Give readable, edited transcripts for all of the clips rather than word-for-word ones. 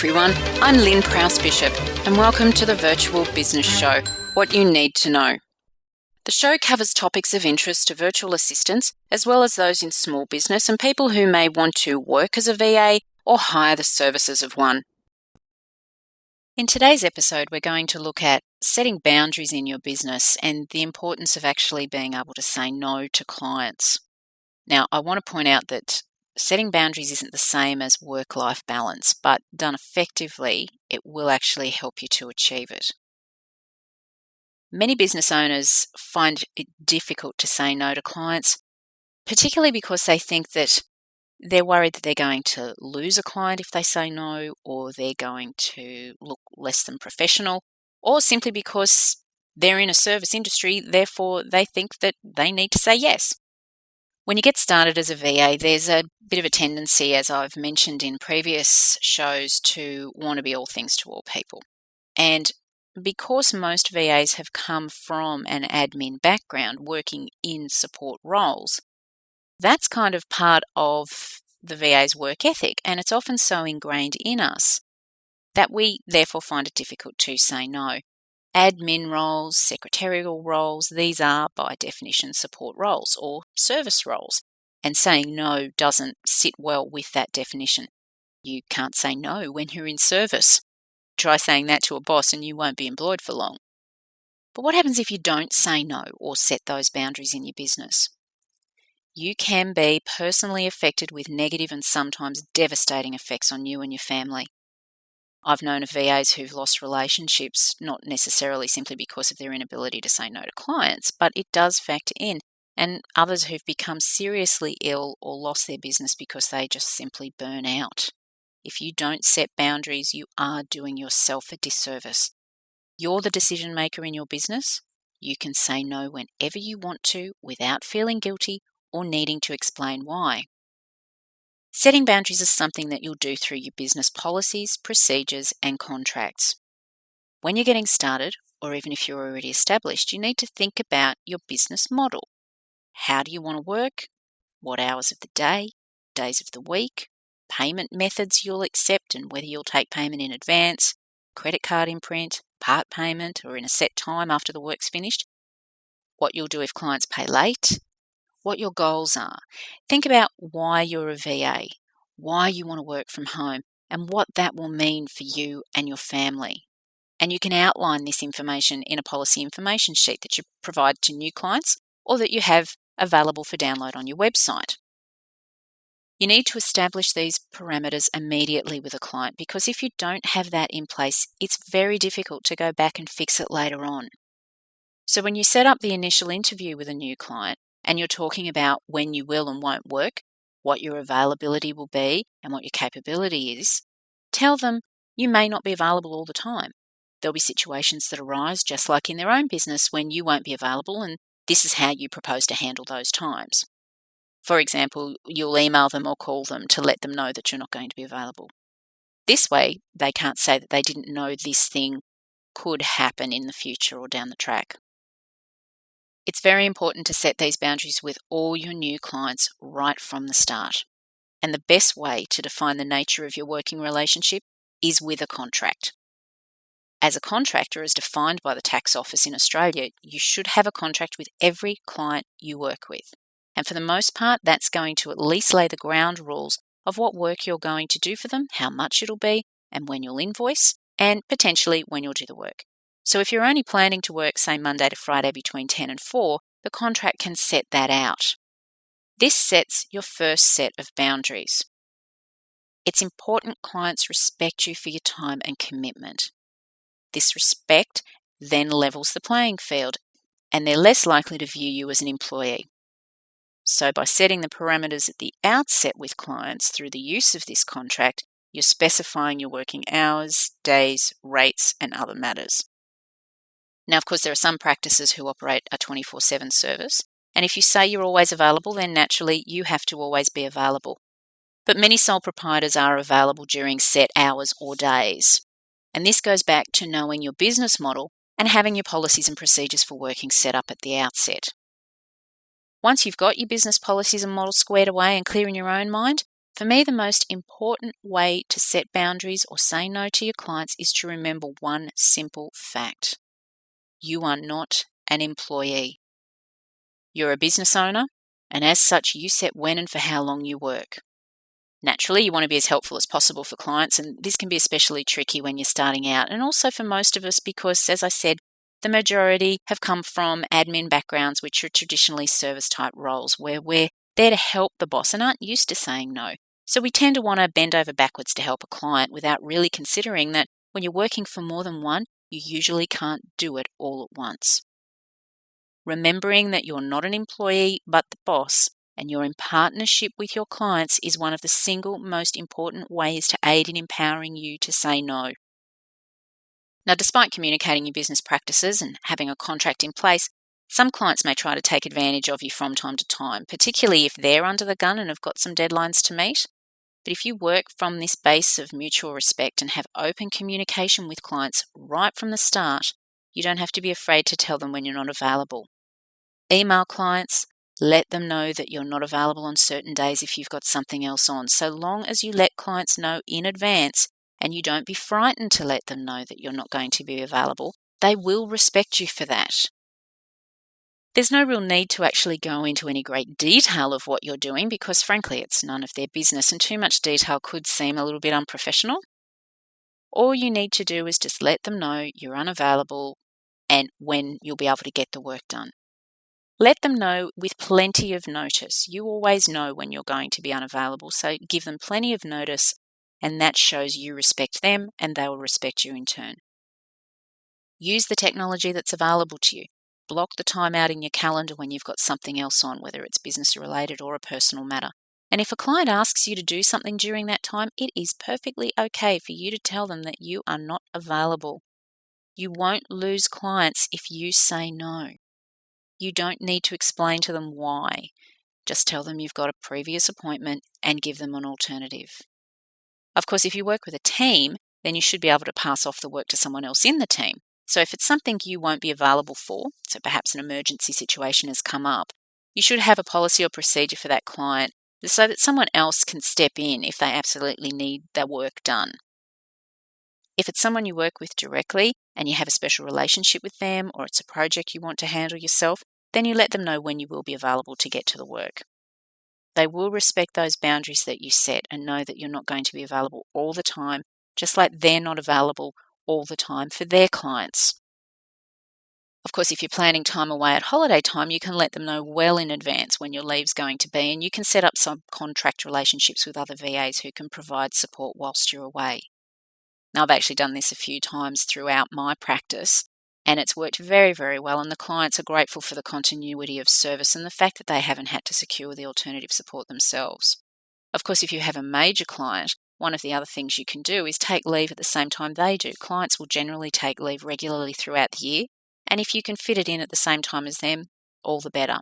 everyone, I'm Lynn Prowse-Bishop and welcome to the Virtual Business Show, What You Need to Know. The show covers topics of interest to virtual assistants as well as those in small business and people who may want to work as a VA or hire the services of one. In today's episode, we're going to look at setting boundaries in your business and the importance of actually being able to say no to clients. Now, I want to point out that setting boundaries isn't the same as work-life balance, but done effectively, it will actually help you to achieve it. Many business owners find it difficult to say no to clients, particularly because they think that they're worried that they're going to lose a client if they say no, or they're going to look less than professional, or simply because they're in a service industry, therefore they think that they need to say yes. When you get started as a VA, there's a bit of a tendency, as I've mentioned in previous shows, to want to be all things to all people. And because most VAs have come from an admin background working in support roles, that's kind of part of the VA's work ethic, and it's often so ingrained in us that we therefore find it difficult to say no. Admin roles, secretarial roles, these are by definition support roles or service roles, and saying no doesn't sit well with that definition. You can't say no when you're in service. Try saying that to a boss and you won't be employed for long. But what happens if you don't say no or set those boundaries in your business? You can be personally affected with negative and sometimes devastating effects on you and your family. I've known of VAs who've lost relationships, not necessarily simply because of their inability to say no to clients, but it does factor in, and others who've become seriously ill or lost their business because they just simply burn out. If you don't set boundaries, you are doing yourself a disservice. You're the decision maker in your business. You can say no whenever you want to without feeling guilty or needing to explain why. Setting boundaries is something that you'll do through your business policies, procedures, and contracts. When you're getting started, or even if you're already established, you need to think about your business model. How do you want to work? What hours of the day, days of the week, payment methods you'll accept and whether you'll take payment in advance, credit card imprint, part payment, or in a set time after the work's finished, what you'll do if clients pay late, what your goals are. Think about why you're a VA, why you want to work from home, and what that will mean for you and your family. And you can outline this information in a policy information sheet that you provide to new clients or that you have available for download on your website. You need to establish these parameters immediately with a client because if you don't have that in place, it's very difficult to go back and fix it later on. So when you set up the initial interview with a new client, and you're talking about when you will and won't work, what your availability will be, and what your capability is, tell them you may not be available all the time. There'll be situations that arise, just like in their own business, when you won't be available, and this is how you propose to handle those times. For example, you'll email them or call them to let them know that you're not going to be available. This way, they can't say that they didn't know this thing could happen in the future or down the track. It's very important to set these boundaries with all your new clients right from the start. And the best way to define the nature of your working relationship is with a contract. As a contractor, as defined by the tax office in Australia, you should have a contract with every client you work with. And for the most part, that's going to at least lay the ground rules of what work you're going to do for them, how much it'll be, and when you'll invoice, and potentially when you'll do the work. So if you're only planning to work, say, Monday to Friday between 10 and 4, the contract can set that out. This sets your first set of boundaries. It's important clients respect you for your time and commitment. This respect then levels the playing field, and they're less likely to view you as an employee. So by setting the parameters at the outset with clients through the use of this contract, you're specifying your working hours, days, rates, and other matters. Now, of course, there are some practices who operate a 24/7 service, and if you say you're always available, then naturally you have to always be available. But many sole proprietors are available during set hours or days. And this goes back to knowing your business model and having your policies and procedures for working set up at the outset. Once you've got your business policies and models squared away and clear in your own mind, For me, the most important way to set boundaries or say no to your clients is to remember one simple fact. You are not an employee. You're a business owner, and as such, you set when and for how long you work. Naturally, you want to be as helpful as possible for clients, and this can be especially tricky when you're starting out, and also for most of us because, as I said, the majority have come from admin backgrounds, which are traditionally service-type roles, where we're there to help the boss and aren't used to saying no. So we tend to want to bend over backwards to help a client without really considering that when you're working for more than one, you usually can't do it all at once. Remembering that you're not an employee but the boss and you're in partnership with your clients is one of the single most important ways to aid in empowering you to say no. Now, despite communicating your business practices and having a contract in place, some clients may try to take advantage of you from time to time, particularly if they're under the gun and have got some deadlines to meet. But if you work from this base of mutual respect and have open communication with clients right from the start, you don't have to be afraid to tell them when you're not available. Email clients, let them know that you're not available on certain days if you've got something else on. So long as you let clients know in advance and you don't be frightened to let them know that you're not going to be available, they will respect you for that. There's no real need to actually go into any great detail of what you're doing because, frankly, it's none of their business and too much detail could seem a little bit unprofessional. All you need to do is just let them know you're unavailable and when you'll be able to get the work done. Let them know with plenty of notice. You always know when you're going to be unavailable, so give them plenty of notice, and that shows you respect them and they will respect you in turn. Use the technology that's available to you. Block the time out in your calendar when you've got something else on, whether it's business related or a personal matter. And if a client asks you to do something during that time, it is perfectly okay for you to tell them that you are not available. You won't lose clients if you say no. You don't need to explain to them why. Just tell them you've got a previous appointment and give them an alternative. Of course, if you work with a team, then you should be able to pass off the work to someone else in the team. So if it's something you won't be available for, so perhaps an emergency situation has come up, you should have a policy or procedure for that client so that someone else can step in if they absolutely need their work done. If it's someone you work with directly and you have a special relationship with them or it's a project you want to handle yourself, then you let them know when you will be available to get to the work. They will respect those boundaries that you set and know that you're not going to be available all the time, just like they're not available all the time for their clients. Of course, if you're planning time away at holiday time, you can let them know well in advance when your leave's going to be, and you can set up some contract relationships with other VAs who can provide support whilst you're away. Now, I've actually done this a few times throughout my practice, and it's worked very, very well, and the clients are grateful for the continuity of service and the fact that they haven't had to secure the alternative support themselves. Of course, if you have a major client, one of the other things you can do is take leave at the same time they do. Clients will generally take leave regularly throughout the year, and if you can fit it in at the same time as them, all the better.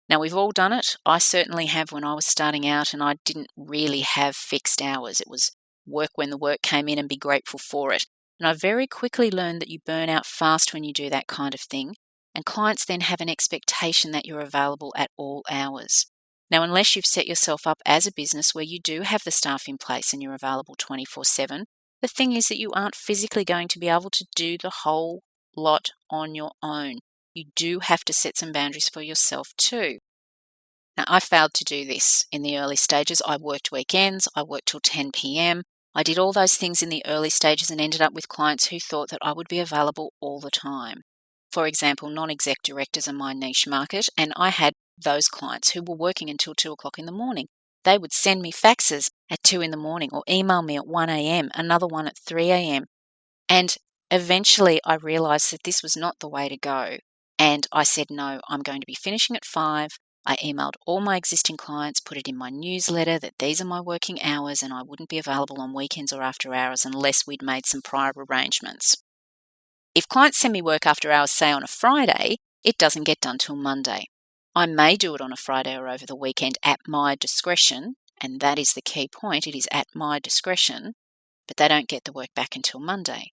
Now, we've all done it. I certainly have when I was starting out, and I didn't really have fixed hours. It was work when the work came in and be grateful for it. And I very quickly learned that you burn out fast when you do that kind of thing, and clients then have an expectation that you're available at all hours. Now, unless you've set yourself up as a business where you do have the staff in place and you're available 24/7, the thing is that you aren't physically going to be able to do the whole lot on your own. You do have to set some boundaries for yourself too. Now, I failed to do this in the early stages. I worked weekends, I worked till 10 p.m. I did all those things in the early stages and ended up with clients who thought that I would be available all the time. For example, non-exec directors are my niche market, and I had those clients who were working until 2 o'clock in the morning. They would send me faxes at 2 in the morning or email me at 1 a.m., another one at 3 a.m. And eventually I realized that this was not the way to go. And I said, no, I'm going to be finishing at 5. I emailed all my existing clients, put it in my newsletter that these are my working hours and I wouldn't be available on weekends or after hours unless we'd made some prior arrangements. If clients send me work after hours, say on a Friday, it doesn't get done till Monday. I may do it on a Friday or over the weekend at my discretion, and that is the key point, it is at my discretion, but they don't get the work back until Monday.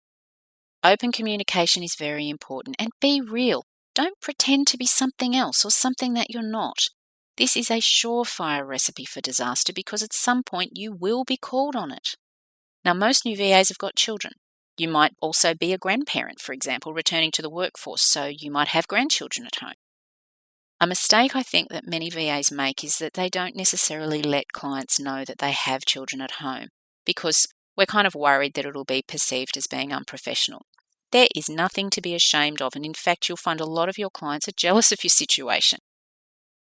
Open communication is very important, and be real. Don't pretend to be something else or something that you're not. This is a surefire recipe for disaster because at some point you will be called on it. Now, most new VAs have got children. You might also be a grandparent, for example, returning to the workforce, so you might have grandchildren at home. A mistake I think that many VAs make is that they don't necessarily let clients know that they have children at home because we're kind of worried that it'll be perceived as being unprofessional. There is nothing to be ashamed of, and in fact, you'll find a lot of your clients are jealous of your situation.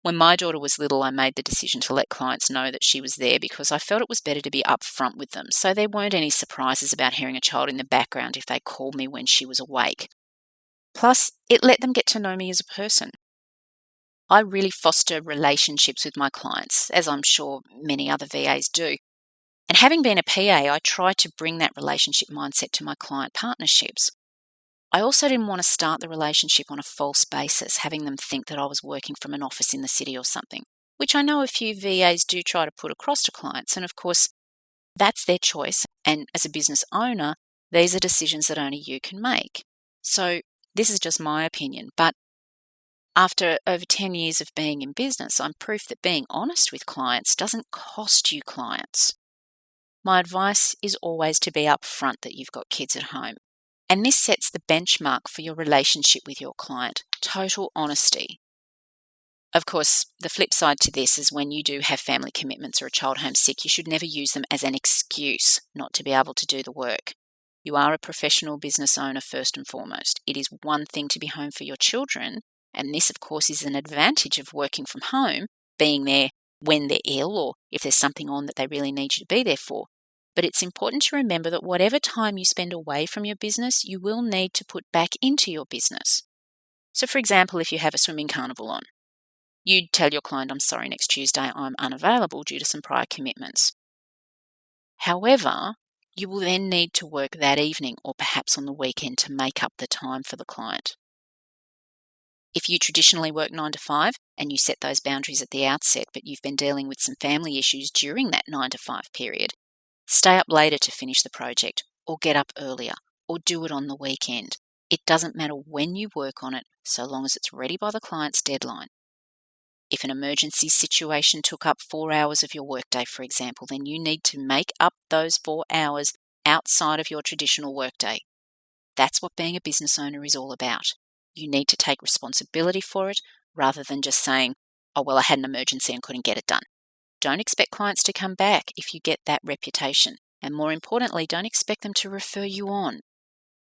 When my daughter was little, I made the decision to let clients know that she was there because I felt it was better to be upfront with them, so there weren't any surprises about hearing a child in the background if they called me when she was awake. Plus, it let them get to know me as a person. I really foster relationships with my clients, as I'm sure many other VAs do. And having been a PA, I try to bring that relationship mindset to my client partnerships. I also didn't want to start the relationship on a false basis, having them think that I was working from an office in the city or something, which I know a few VAs do try to put across to clients. And of course, that's their choice. And as a business owner, these are decisions that only you can make. So this is just my opinion. But after over 10 years of being in business, I'm proof that being honest with clients doesn't cost you clients. My advice is always to be upfront that you've got kids at home. And this sets the benchmark for your relationship with your client, total honesty. Of course, the flip side to this is when you do have family commitments or a child home sick, you should never use them as an excuse not to be able to do the work. You are a professional business owner first and foremost. It is one thing to be home for your children, and this, of course, is an advantage of working from home, being there when they're ill or if there's something on that they really need you to be there for. But it's important to remember that whatever time you spend away from your business, you will need to put back into your business. So, for example, if you have a swimming carnival on, you'd tell your client, I'm sorry, next Tuesday I'm unavailable due to some prior commitments. However, you will then need to work that evening or perhaps on the weekend to make up the time for the client. If you traditionally work 9 to 5 and you set those boundaries at the outset, but you've been dealing with some family issues during that 9 to 5 period, stay up later to finish the project or get up earlier or do it on the weekend. It doesn't matter when you work on it, so long as it's ready by the client's deadline. If an emergency situation took up 4 hours of your workday, for example, then you need to make up those 4 hours outside of your traditional workday. That's what being a business owner is all about. You need to take responsibility for it rather than just saying, oh, well, I had an emergency and couldn't get it done. Don't expect clients to come back if you get that reputation. And more importantly, don't expect them to refer you on.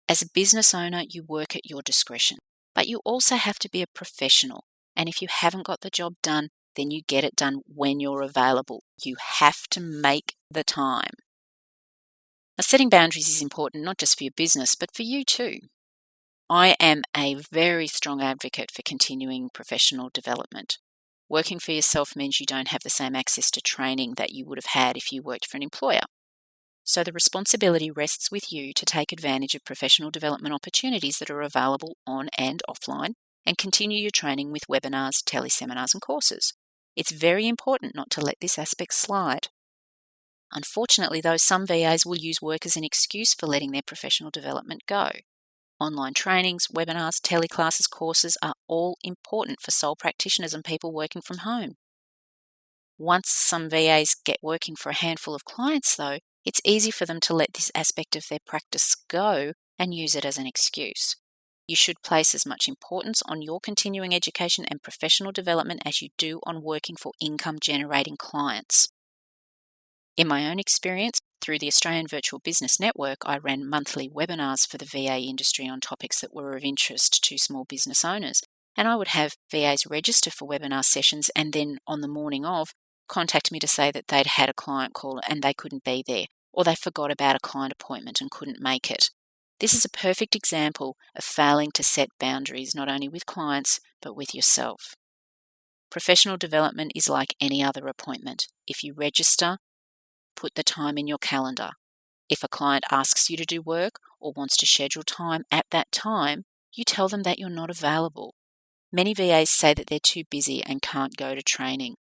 As a business owner, you work at your discretion, but you also have to be a professional. And if you haven't got the job done, then you get it done when you're available. You have to make the time. Now, setting boundaries is important not just for your business, but for you too. I am a very strong advocate for continuing professional development. Working for yourself means you don't have the same access to training that you would have had if you worked for an employer. So the responsibility rests with you to take advantage of professional development opportunities that are available on and offline and continue your training with webinars, teleseminars and courses. It's very important not to let this aspect slide. Unfortunately, though, some VAs will use work as an excuse for letting their professional development go. Online trainings, webinars, teleclasses, courses are all important for sole practitioners and people working from home. Once some VAs get working for a handful of clients, though, it's easy for them to let this aspect of their practice go and use it as an excuse. You should place as much importance on your continuing education and professional development as you do on working for income-generating clients. In my own experience, through the Australian Virtual Business Network, I ran monthly webinars for the VA industry on topics that were of interest to small business owners. And I would have VAs register for webinar sessions and then on the morning of, contact me to say that they'd had a client call and they couldn't be there, or they forgot about a client appointment and couldn't make it. This is a perfect example of failing to set boundaries not only with clients, but with yourself. Professional development is like any other appointment. If you register, put the time in your calendar. If a client asks you to do work or wants to schedule time at that time, you tell them that you're not available. Many VAs say that they're too busy and can't go to training.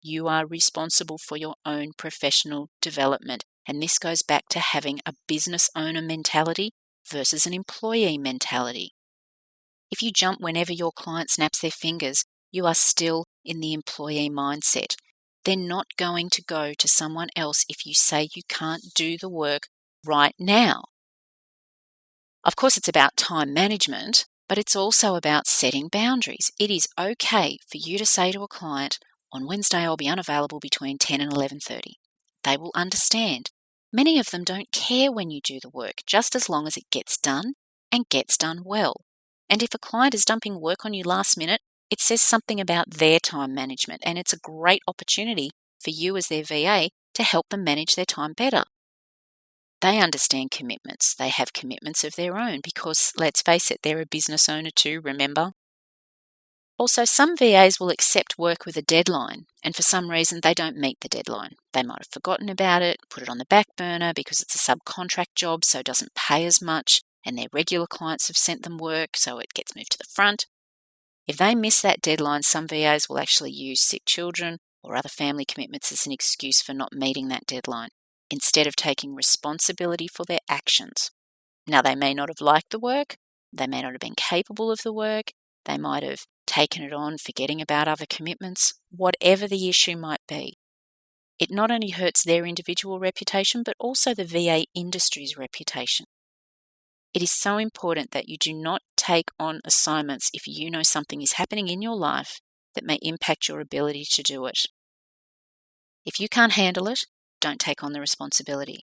You are responsible for your own professional development, and this goes back to having a business owner mentality versus an employee mentality. If you jump whenever your client snaps their fingers, you are still in the employee mindset. They're not going to go to someone else if you say you can't do the work right now. Of course, it's about time management, but it's also about setting boundaries. It is okay for you to say to a client, on Wednesday I'll be unavailable between 10 and 11:30. They will understand. Many of them don't care when you do the work, just as long as it gets done and gets done well. And if a client is dumping work on you last minute, it says something about their time management, and it's a great opportunity for you as their VA to help them manage their time better. They understand commitments. They have commitments of their own because, let's face it, they're a business owner too, remember? Also, some VAs will accept work with a deadline, and for some reason they don't meet the deadline. They might have forgotten about it, put it on the back burner because it's a subcontract job, so it doesn't pay as much, and their regular clients have sent them work, so it gets moved to the front. If they miss that deadline, some VAs will actually use sick children or other family commitments as an excuse for not meeting that deadline, instead of taking responsibility for their actions. Now, they may not have liked the work, they may not have been capable of the work, they might have taken it on, forgetting about other commitments, whatever the issue might be. It not only hurts their individual reputation, but also the VA industry's reputation. It is so important that you do not take on assignments if you know something is happening in your life that may impact your ability to do it. If you can't handle it, don't take on the responsibility.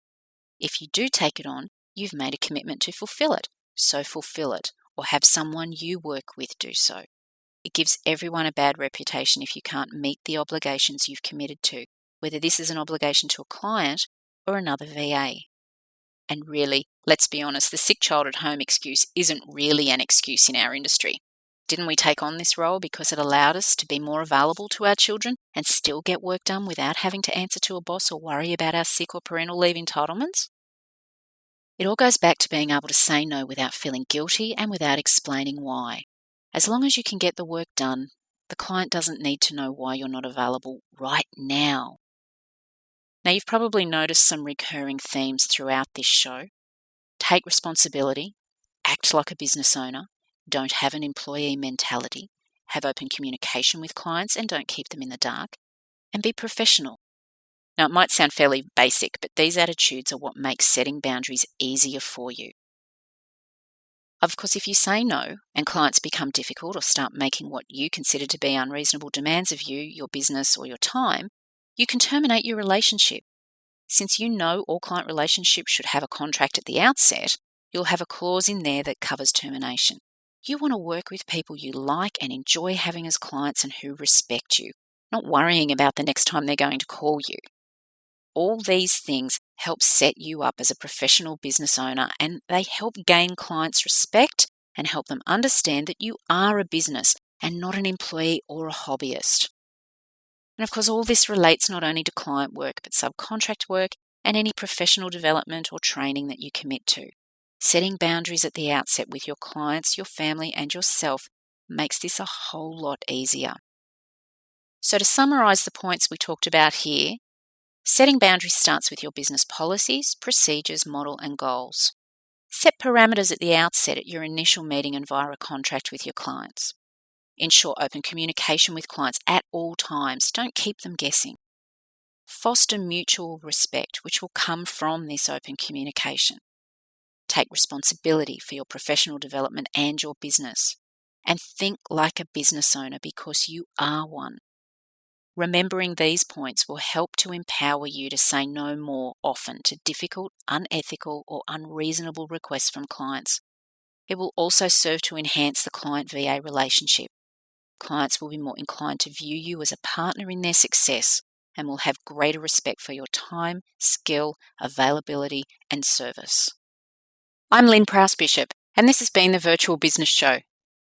If you do take it on, you've made a commitment to fulfill it, so fulfill it, or have someone you work with do so. It gives everyone a bad reputation if you can't meet the obligations you've committed to, whether this is an obligation to a client or another VA. And really, let's be honest, the sick child at home excuse isn't really an excuse in our industry. Didn't we take on this role because it allowed us to be more available to our children and still get work done without having to answer to a boss or worry about our sick or parental leave entitlements? It all goes back to being able to say no without feeling guilty and without explaining why. As long as you can get the work done, the client doesn't need to know why you're not available right now. Now, you've probably noticed some recurring themes throughout this show. Take responsibility, act like a business owner, don't have an employee mentality, have open communication with clients and don't keep them in the dark, and be professional. Now, it might sound fairly basic, but these attitudes are what makes setting boundaries easier for you. Of course, if you say no and clients become difficult or start making what you consider to be unreasonable demands of you, your business, or your time, you can terminate your relationship. Since you know all client relationships should have a contract at the outset, you'll have a clause in there that covers termination. You want to work with people you like and enjoy having as clients and who respect you, not worrying about the next time they're going to call you. All these things help set you up as a professional business owner, and they help gain clients' respect and help them understand that you are a business and not an employee or a hobbyist. And of course, all this relates not only to client work, but subcontract work and any professional development or training that you commit to. Setting boundaries at the outset with your clients, your family, and yourself makes this a whole lot easier. So to summarize the points we talked about here, setting boundaries starts with your business policies, procedures, model, and goals. Set parameters at the outset at your initial meeting and via a contract with your clients. Ensure open communication with clients at all times. Don't keep them guessing. Foster mutual respect, which will come from this open communication. Take responsibility for your professional development and your business. And think like a business owner because you are one. Remembering these points will help to empower you to say no more often to difficult, unethical, or unreasonable requests from clients. It will also serve to enhance the client-VA relationship. Clients will be more inclined to view you as a partner in their success and will have greater respect for your time, skill, availability, and service. I'm Lynn Prowse-Bishop, and this has been the Virtual Business Show.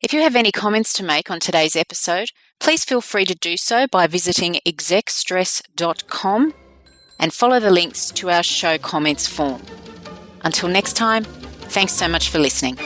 If you have any comments to make on today's episode, please feel free to do so by visiting execstress.com and follow the links to our show comments form. Until next time, thanks so much for listening.